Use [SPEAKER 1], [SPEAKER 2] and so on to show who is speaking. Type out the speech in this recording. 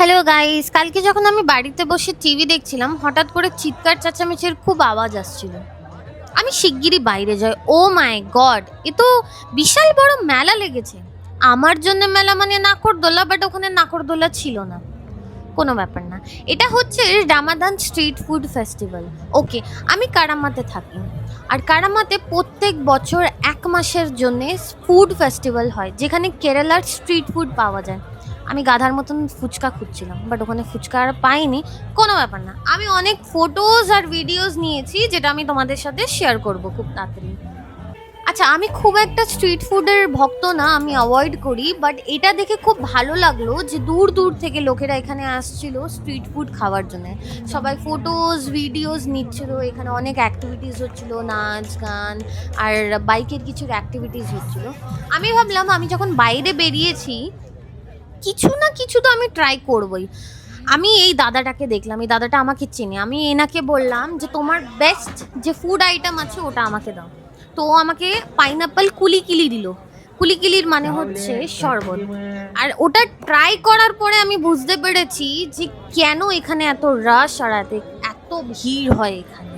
[SPEAKER 1] Hello guys, কালকে যখন আমি বাড়িতে বসে টিভি দেখছিলাম হঠাৎ করে চিৎকার চেঁচামেচির খুব আওয়াজ আসছিল। আমি শিগগিরই বাইরে যাই। ও মাই গড, এ তো বিশাল বড় মেলা লেগেছে। আমার জন্য মেলা মানে নাকরদোলা, বাট ওখানে নাকরদোলা ছিল না। কোনো ব্যাপার না, এটা হচ্ছে রামাদান স্ট্রিট ফুড ফেস্টিভ্যাল। ওকে, আমি কারামাতে থাকি। আর কারামাতে প্রত্যেক বছর 1 মাসের জন্যে ফুড ফেস্টিভ্যাল হয়, যেখানে কেরালার স্ট্রিট ফুড পাওয়া যায়। আমি গাধার মতন ফুচকা খুঁজছিলাম, বাট ওখানে ফুচকা আর পাইনি। কোনো ব্যাপার না, আমি অনেক ফটোজ আর ভিডিওস নিয়েছি, যেটা আমি তোমাদের সাথে শেয়ার করব খুব তাড়াতাড়ি। আচ্ছা, আমি খুব একটা স্ট্রিট ফুডের ভক্ত না, আমি অ্যাভয়েড করি, বাট এটা দেখে খুব ভালো লাগলো যে দূর দূর থেকে লোকেরা এখানে আসছিল স্ট্রিট ফুড খাওয়ার জন্য। সবাই ফটোজ ভিডিওস নিচ্ছিল, এখানে অনেক অ্যাক্টিভিটিস হচ্ছিল, নাচ গান আর বাইকের কিছু অ্যাক্টিভিটিস হচ্ছিল। আমি ভাবলাম আমি যখন বাইরে বেরিয়েছি, কিছু না কিছু তো আমি ট্রাই করবই। আমি এই দাদাটাকে দেখলাম, এই দাদাটা আমাকে চেনে। আমি এনাকে বললাম যে তোমার বেস্ট যে ফুড আইটেম আছে ওটা আমাকে দাও। তো ও আমাকে পাইনাপেল কুলিকিলি দিল। কুলিকিলির মানে হচ্ছে শরবত। আর ওটা ট্রাই করার পরে আমি বুঝতে পেরেছি যে কেন এখানে এত রাশ আর এত ভিড় হয় এখানে।